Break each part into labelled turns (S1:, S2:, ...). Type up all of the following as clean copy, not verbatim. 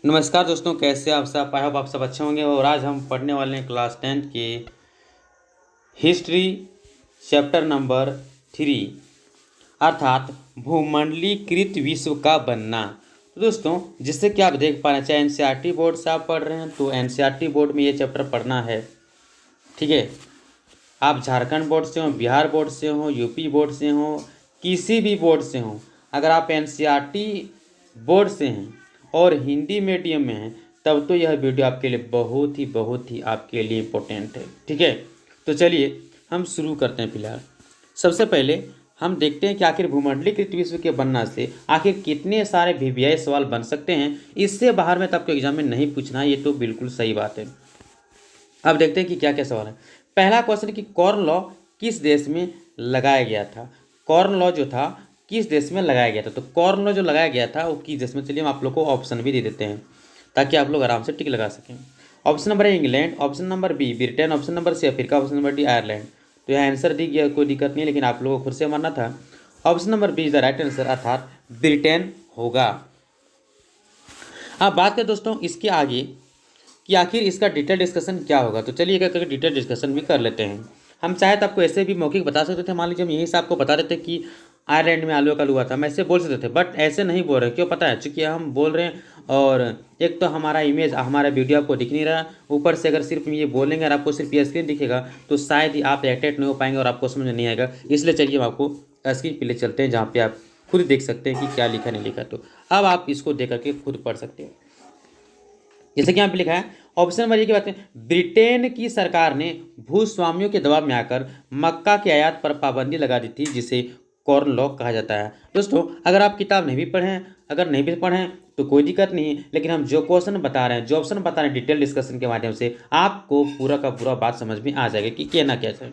S1: नमस्कार दोस्तों, कैसे आप सब। आई होप आप सब अच्छे होंगे। और आज हम पढ़ने वाले हैं क्लास 10th के हिस्ट्री चैप्टर नंबर 3 अर्थात भूमंडलीकृत विश्व का बनना। तो दोस्तों, जिससे कि आप देख पा रहे हैं, चाहे एनसीईआरटी बोर्ड से आप पढ़ रहे हैं तो एनसीईआरटी बोर्ड में ये चैप्टर पढ़ना है। ठीक है, आप झारखंड बोर्ड से हो, बिहार बोर्ड से हो, यूपी बोर्ड से हो, किसी भी बोर्ड से हो, अगर आप एनसीईआरटी बोर्ड से हैं और हिंदी मीडियम में हैं तब तो यह वीडियो आपके लिए बहुत ही आपके लिए इम्पोर्टेंट है। ठीक है, तो चलिए हम शुरू करते हैं। फिलहाल सबसे पहले हम देखते हैं कि आखिर भूमंडलीकृत विश्व के बनना से आखिर कितने सारे वीवीआई सवाल बन सकते हैं। इससे बाहर में तो आपको एग्जाम में नहीं पूछना है, ये तो बिल्कुल सही बात है। अब देखते हैं कि क्या क्या सवाल है। पहला क्वेश्चन कि कॉर्न लॉ किस देश में लगाया गया था। कॉर्न लॉ जो था किस देश में लगाया गया था, तो कॉर्न लॉ जो लगाया गया था वो किस देश में। चलिए हम आप लोग को ऑप्शन भी दे देते हैं ताकि आप लोग आराम से टिक लगा सकें। Option number A England, option number B Britain, option number C Africa, option number D Ireland. तो यहाँ आंसर दी गया, कोई दिक्कत नहीं, लेकिन आप लोगों को खुद से मानना था। Option number B is the right answer, अर्थात ब्रिटेन होगा। अब बात करें दोस्तों इसके आगे कि आखिर इसका डिटेल डिस्कशन क्या होगा, तो चलिए एक एक डिटेल डिस्कशन भी कर लेते हैं। हम चाहे तो आपको ऐसे भी मौखिक बता सकते थे। मान लीजिए हम यहीं से आपको बता देते कि आयरलैंड में आलू का हुआ था, हम ऐसे बोल सकते थे, बट ऐसे नहीं बोल रहे। क्यों पता है, चूँकि हम बोल रहे हैं और एक तो हमारा इमेज, हमारा वीडियो आपको दिख नहीं रहा, ऊपर से अगर सिर्फ ये बोलेंगे और आपको सिर्फ ये स्क्रीन दिखेगा तो शायद ही आप एक्टेट नहीं हो पाएंगे और आपको समझ में नहीं आएगा। इसलिए चलिए हम आपको स्क्रीन पे ले चलते हैं जहाँ पे आप खुद देख सकते हैं कि क्या लिखा नहीं लिखा। तो अब आप इसको देख करके खुद पढ़ सकते हैं। जैसे कि यहाँ पे लिखा है, ऑप्शन नंबर ए की बात करें, ब्रिटेन की सरकार ने भूस्वामियों के दबाव में आकर मक्का के आयात पर पाबंदी लगा दी थी, जिसे कॉर्न लॉ कहा जाता है। दोस्तों, अगर आप किताब नहीं भी पढ़ें, अगर नहीं भी पढ़ें तो कोई दिक्कत नहीं है, लेकिन हम जो क्वेश्चन बता रहे हैं, जो ऑप्शन बता रहे हैं, डिटेल डिस्कशन के माध्यम से आपको पूरा का पूरा बात समझ में आ जाएगा कि क्या ना क्या है।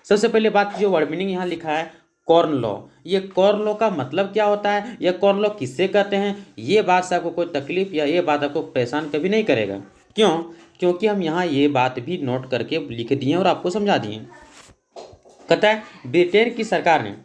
S1: सबसे पहले बात, जो वर्ड मीनिंग यहाँ लिखा है कॉर्न लॉ, ये कॉर्न लॉ का मतलब क्या होता है, यह कॉर्न लॉ किससे कहते हैं, ये बात से आपको कोई तकलीफ या ये बात आपको परेशान कभी नहीं करेगा। क्यों? क्योंकि हम यहाँ ये बात भी नोट करके लिख दिए और आपको समझा दिए। कहता है ब्रिटेन की सरकार ने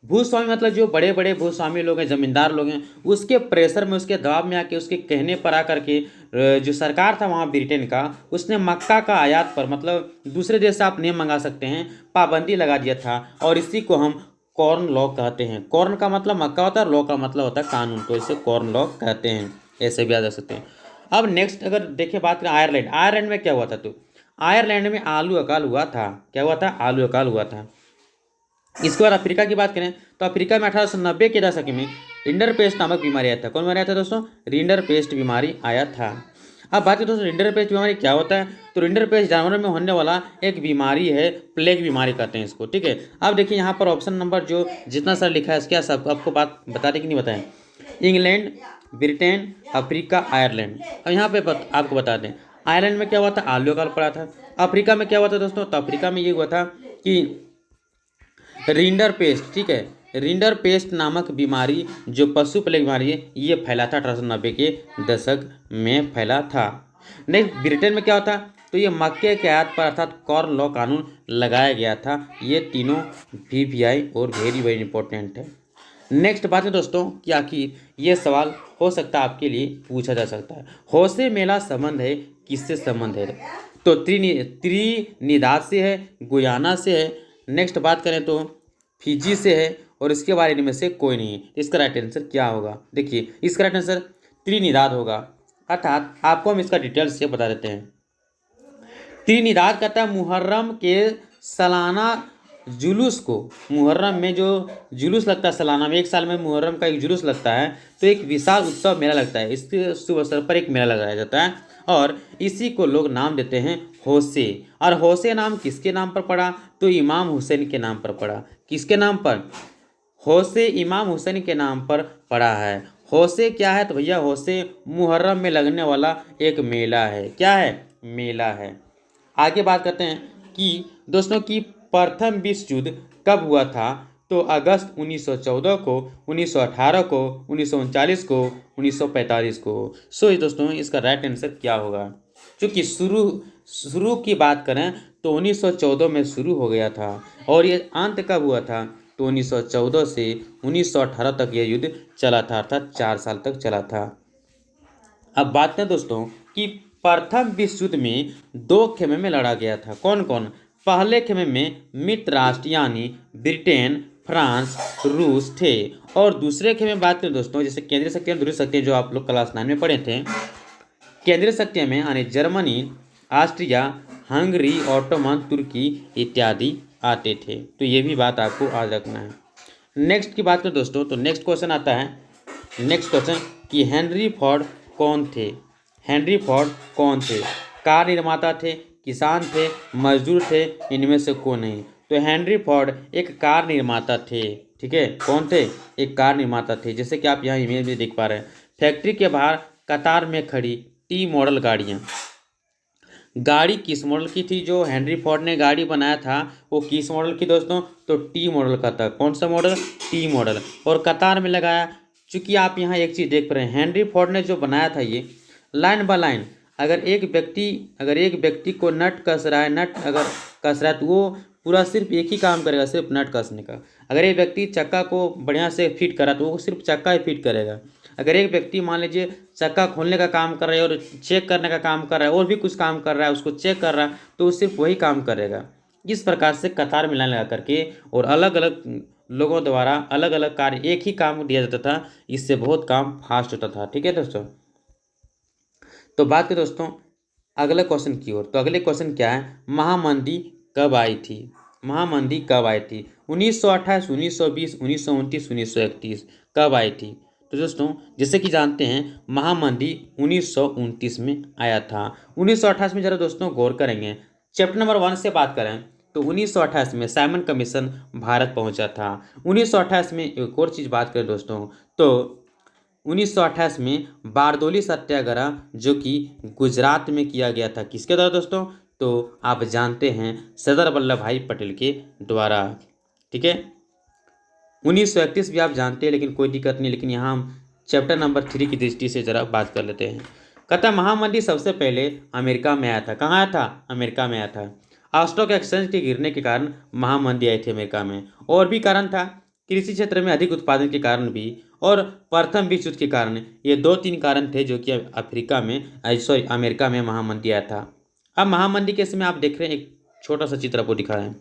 S1: भूस्वामी, मतलब जो बड़े बड़े भूस्वामी लोग हैं, जमींदार लोग हैं, उसके प्रेशर में, उसके दबाव में आके, उसके कहने पर आकर के जो सरकार था वहाँ ब्रिटेन का, उसने मक्का का आयात पर, मतलब दूसरे देश से आप नहीं मंगा सकते हैं, पाबंदी लगा दिया था। और इसी को हम कॉर्न लॉ कहते हैं। कॉर्न का मतलब मक्का होता है, लॉ का मतलब होता है कानून, तो इसे कॉर्न लॉ कहते हैं। ऐसे भी याद रख सकते हैं। अब नेक्स्ट अगर देखें, बात करें आयरलैंड। आयरलैंड में क्या हुआ था, तो आयरलैंड में आलू अकाल हुआ था। क्या हुआ था? आलू अकाल हुआ था। इसके बाद अफ्रीका की बात करें तो अफ्रीका में 1890 के दशक में रिंडर पेस्ट नामक बीमारी आया था। कौन बीमारी आया था दोस्तों? रिंडर पेस्ट बीमारी आया था। अब बात करें दोस्तों रिंडर पेस्ट बीमारी क्या होता है, तो रिंडर पेस्ट जानवरों में होने वाला एक बीमारी है, प्लेग बीमारी कहते हैं इसको। ठीक है, अब देखिए यहाँ पर ऑप्शन नंबर जो जितना सारा लिखा है क्या सब आपको बात बता दें कि नहीं बताएं। England, Britain, Africa, Ireland. अब यहाँ पे आपको बता दें, आयरलैंड में क्या हुआ था? आलू अकाल पड़ा था। अफ्रीका में क्या हुआ था दोस्तों? तो अफ्रीका में ये हुआ था कि रिंडर पेस्ट। ठीक है, रिंडर पेस्ट नामक बीमारी जो पशु प्लेग बीमारी है, ये फैला था 1890 के दशक में फैला था। नेक्स्ट ब्रिटेन में क्या होता? तो ये मक्के के आयात पर अर्थात कॉर्न लॉ कानून लगाया गया था। ये तीनों वीवीआई और वेरी वेरी इंपॉर्टेंट है। नेक्स्ट बात है दोस्तों कि आखिर ये सवाल हो सकता है आपके लिए पूछा जा सकता है, होसे मेला संबंध है, किससे संबंध है? तो त्रिनिदाद से है, गुयाना से है, नेक्स्ट बात करें तो फिजी से है, और इसके बारे में से कोई नहीं है। इसका राइट आंसर क्या होगा? देखिए इसका राइट आंसर त्रिनिदाद होगा। अर्थात आपको हम इसका डिटेल्स से बता देते हैं। त्रिनिदाद कहता है मुहर्रम के सालाना जुलूस को, मुहर्रम में जो जुलूस लगता है सालाना में, एक साल में मुहर्रम का एक जुलूस लगता है, तो एक विशाल उत्सव मेला लगता है। इसके शुभ अवसर पर एक मेला लगाया जाता है और इसी को लोग नाम देते हैं होसे। और होसे नाम किसके नाम पर पड़ा? तो इमाम हुसैन के नाम पर पड़ा। किसके नाम पर? होसे इमाम हुसैन के नाम पर पड़ा है। होसे क्या है? तो भैया होसे मुहर्रम में लगने वाला एक मेला है। क्या है? मेला है। आगे बात करते हैं कि दोस्तों की प्रथम विश्व युद्ध कब हुआ था? तो अगस्त 1914 को, 1918 को, 1939 को, 1945 को। सो दोस्तों इसका राइट आंसर क्या होगा? क्योंकि शुरू की बात करें तो 1914 में शुरू हो गया था और ये अंत कब हुआ था? तो 1914 से 1918 तक यह युद्ध चला था, अर्थात 4 साल तक चला था। अब बात करें दोस्तों कि प्रथम विश्व युद्ध में दो खेमे में लड़ा गया था। कौन कौन? पहले खेमे में मित्र राष्ट्र यानी ब्रिटेन, फ्रांस, रूस थे। और दूसरे खेमे में बात करें दोस्तों, जैसे केंद्रीय शक्तियाँ ध्रुवीय शक्तियाँ जो आप लोग क्लास 9 में पढ़े थे, केंद्रीय शक्तियाँ में यानी जर्मनी, ऑस्ट्रिया, हंगरी, ऑटोमन, तुर्की इत्यादि आते थे। तो ये भी बात आपको याद रखना है। नेक्स्ट की बात करें दोस्तों, तो नेक्स्ट क्वेश्चन आता है, नेक्स्ट क्वेश्चन कि हेनरी फोर्ड कौन थे? हेनरी फोर्ड कौन थे? कार निर्माता थे, किसान थे, मजदूर थे, इनमें से कौन नहीं? तो हेनरी फोर्ड एक कार निर्माता थे। ठीक है, कौन थे? एक कार निर्माता थे। जैसे कि आप यहाँ इमेज में देख पा रहे हैं, फैक्ट्री के बाहर कतार में खड़ी टी मॉडल गाड़ियाँ। गाड़ी किस मॉडल की थी? जो हेनरी फोर्ड ने गाड़ी बनाया था वो किस मॉडल की दोस्तों? तो टी मॉडल का था। कौन सा मॉडल? T model. और कतार में लगाया। चूंकि आप यहाँ एक चीज़ देख पा रहे हैं, हेनरी फोर्ड ने जो बनाया था ये लाइन बाय लाइन, अगर एक व्यक्ति को नट कस रहा है, नट अगर कस रहा है तो वो पूरा सिर्फ एक ही काम करेगा, सिर्फ नट कसने का। अगर एक व्यक्ति चक्का को बढ़िया से फिट करा तो वो सिर्फ चक्का ही फिट करेगा। अगर एक व्यक्ति मान लीजिए चक्का खोलने का काम कर रहा है और चेक करने का काम कर रहा है और भी कुछ काम कर रहा है, उसको चेक कर रहा है, तो वो सिर्फ वही काम करेगा। इस प्रकार से कतार में लाइन लगा करके और अलग अलग लोगों द्वारा अलग अलग कार्य एक ही काम दिया जाता था। इससे बहुत काम फास्ट होता था। ठीक है दोस्तों, तो बात करें दोस्तों अगले क्वेश्चन की ओर। तो अगले क्वेश्चन क्या है? महामंदी कब आई थी? महामंदी कब आई थी? 1928, 1920, 1929, 1931 कब आई थी? तो दोस्तों जैसे कि जानते हैं महामंदी 1929 में आया था। 1928 में जरा दोस्तों गौर करेंगे, चैप्टर नंबर 1 से बात करें तो 1928 में साइमन कमीशन भारत पहुंचा था। 1928 में एक और चीज़ बात करें दोस्तों, तो 1928 में बारदोली सत्याग्रह जो कि गुजरात में किया गया था, किसके द्वारा दोस्तों? तो आप जानते हैं सरदार वल्लभ भाई पटेल के द्वारा। ठीक है, 1931 भी आप जानते हैं, लेकिन कोई दिक्कत नहीं। लेकिन यहाँ हम चैप्टर नंबर 3 की दृष्टि से जरा बात कर लेते हैं। कहता महामंदी सबसे पहले अमेरिका में आया था। कहाँ आया था? अमेरिका में आया था। स्टॉक एक्सचेंज के गिरने के कारण महामंदी आई थी अमेरिका में। और भी कारण था, कृषि क्षेत्र में अधिक उत्पादन के कारण भी, और प्रथम विश्व युद्ध के कारण। ये 2-3 कारण थे जो कि अमेरिका में महामंदी आया था। अब महामंदी के समय आप देख रहे हैं, एक छोटा सा चित्र आपको दिखा रहे हैं।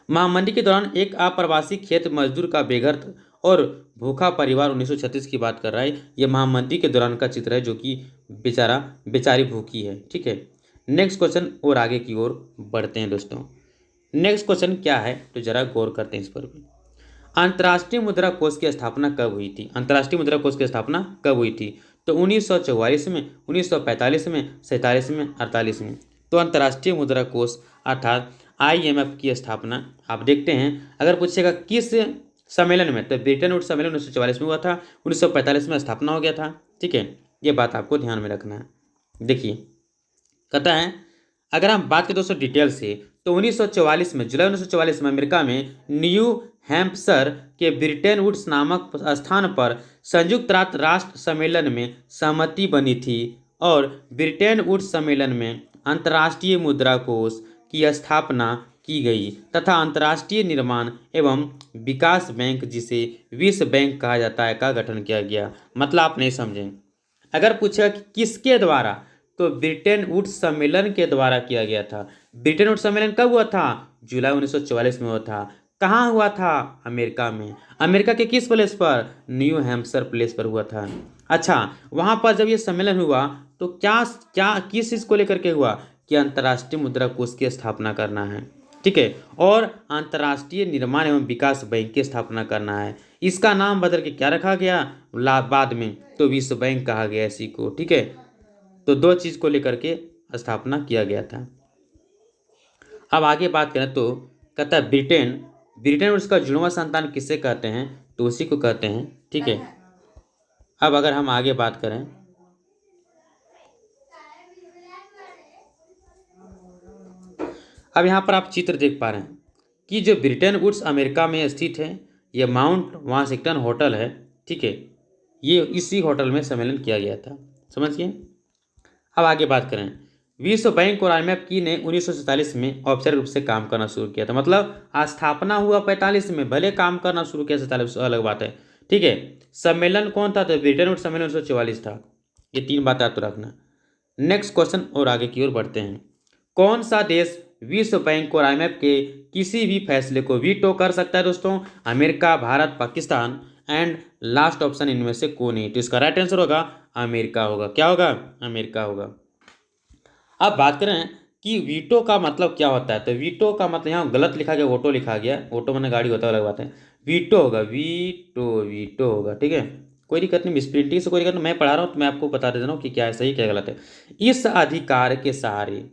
S1: महामंदी के दौरान एक अप्रवासी खेत मजदूर का बेघर और भूखा परिवार 1936 की बात कर रहा है। यह महामंदी के दौरान का चित्र है जो कि बेचारी भूखी है। ठीक है, नेक्स्ट क्वेश्चन और आगे की ओर बढ़ते हैं दोस्तों। नेक्स्ट क्वेश्चन क्या है तो जरा गौर करते हैं इस पर भी। अंतर्राष्ट्रीय मुद्रा कोष की स्थापना कब हुई थी? अंतर्राष्ट्रीय मुद्रा कोष की स्थापना कब हुई थी? तो 1944 में, 1945 में, 47 में, 48 में। तो अंतर्राष्ट्रीय मुद्रा कोष अर्थात IMF की स्थापना आप देखते हैं, अगर पूछेगा किस सम्मेलन में, तो ब्रिटेन वुड्स सम्मेलन 1944 में हुआ था, 1945 में स्थापना हो गया था। ठीक है, ये बात आपको ध्यान में रखना है। देखिए कहता है, अगर हम बात करें दोस्तों डिटेल से, तो 1944 में, जुलाई 1944 में अमेरिका में न्यू हैम्पशर के ब्रिटेन वुड्स नामक स्थान पर संयुक्त राष्ट्र सम्मेलन में सहमति बनी थी और ब्रिटेन वुड्स सम्मेलन में अंतर्राष्ट्रीय मुद्रा कोष की स्थापना की गई तथा अंतर्राष्ट्रीय निर्माण एवं विकास बैंक, जिसे विश्व बैंक कहा जाता है, का गठन किया गया। मतलब आप नहीं समझें, अगर पूछा कि किसके द्वारा, तो ब्रिटेन वुड्स सम्मेलन के द्वारा किया गया था। ब्रिटेन वुड्स सम्मेलन कब हुआ था? जुलाई 1944 में हुआ था। कहाँ हुआ था? अमेरिका में। अमेरिका के किस प्लेस पर? न्यू हैम्पशर प्लेस पर हुआ था। अच्छा, वहाँ पर जब ये सम्मेलन हुआ तो क्या क्या किस चीज़ को लेकर के हुआ कि अंतर्राष्ट्रीय मुद्रा कोष की स्थापना करना है। ठीक है, और अंतर्राष्ट्रीय निर्माण एवं विकास बैंक की स्थापना करना है। इसका नाम बदल के क्या रखा गया बाद में? तो विश्व बैंक कहा गया इसी को। ठीक है, तो 2 चीज़ को लेकर के स्थापना किया गया था। अब आगे बात करें तो कहता है ब्रिटेन और उसका जुड़वां संतान किसे कहते हैं? तो उसी को कहते हैं। ठीक है, अब अगर हम आगे बात करें, अब यहाँ पर आप चित्र देख पा रहे हैं कि जो ब्रिटेन वुड्स अमेरिका में स्थित है, यह माउंट वाशिंगटन होटल है। ठीक है, ये इसी होटल में सम्मेलन किया गया था, समझिए। अब आगे बात करें, विश्व बैंक और IMF की ने 1947 में औपचारिक रूप से काम करना शुरू किया था। मतलब स्थापना हुआ 45 में, भले काम करना शुरू किया 47 अलग बात है। ठीक है, सम्मेलन कौन था? तो ब्रिटेन वुड्स सम्मेलन 1944 था। ये 3 बात याद तो रखना। नेक्स्ट क्वेश्चन और आगे की ओर बढ़ते हैं। कौन सा देश विश्व बैंक और IMF के किसी भी फैसले को वीटो कर सकता है दोस्तों? America, Bharat, Pakistan and last option इनमें से कौन है? तो इसका राइट आंसर होगा अमेरिका होगा। क्या होगा? अमेरिका होगा। अब बात करें कि वीटो का मतलब क्या होता है, तो वीटो का मतलब यहाँ गलत लिखा गया, वोटो लिखा गया। वोटो मैंने गाड़ी होता है अलग बात है, वीटो होगा, वीटो वीटो होगा। ठीक है, कोई दिक्कत नहीं, मिसप्रिंटिंग से कोई दिक्कत नहीं, मैं पढ़ा रहा हूँ तो मैं आपको बता दे रहा हूँ कि क्या है सही क्या गलत है। इस अधिकार के सहारे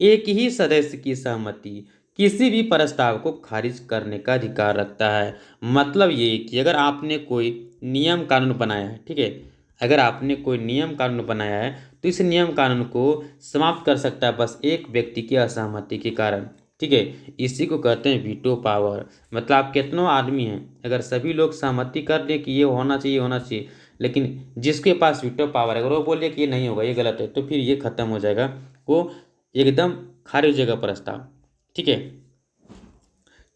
S1: एक ही सदस्य की सहमति किसी भी प्रस्ताव को खारिज करने का अधिकार रखता है। मतलब ये कि अगर आपने कोई नियम कानून बनाया है, ठीक है, अगर आपने कोई नियम कानून बनाया है तो इस नियम कानून को समाप्त कर सकता है बस एक व्यक्ति की असहमति के कारण। ठीक है, इसी को कहते हैं वीटो पावर। मतलब आप कितनों आदमी हैं, अगर सभी लोग सहमति कर दें कि ये होना चाहिए होना चाहिए, लेकिन जिसके पास वीटो पावर है अगर वो बोले कि ये नहीं होगा, ये गलत है, तो फिर ये खत्म हो जाएगा, वो एकदम खारिज हो जाएगा प्रस्ताव। ठीक है,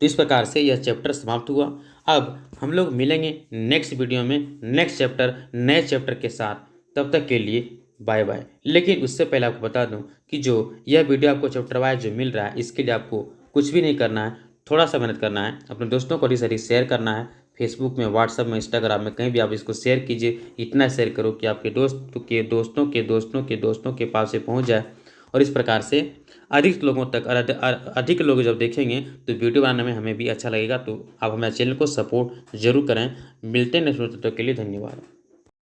S1: तो इस प्रकार से यह चैप्टर समाप्त हुआ। अब हम लोग मिलेंगे नेक्स्ट वीडियो में नेक्स्ट चैप्टर नए चैप्टर के साथ। तब तक के लिए बाय बाय। लेकिन उससे पहले आपको बता दूं कि जो यह वीडियो आपको चैप्टर वाइज जो मिल रहा है, इसके लिए आपको कुछ भी नहीं करना है, थोड़ा सा मेहनत करना है, अपने दोस्तों को रिसरी शेयर करना है, फेसबुक में, व्हाट्सअप में, इंस्टाग्राम में, कहीं भी आप इसको शेयर कीजिए। इतना शेयर करो कि आपके दोस्त के दोस्तों के दोस्तों के दोस्तों के पास से पहुँच जाए, और इस प्रकार से अधिक लोगों तक अधिक लोग जब देखेंगे तो वीडियो बनाने में हमें भी अच्छा लगेगा। तो आप हमारे चैनल को सपोर्ट जरूर करें। मिलते हैं नेक्स्ट वीडियो, तब तक के लिए धन्यवाद।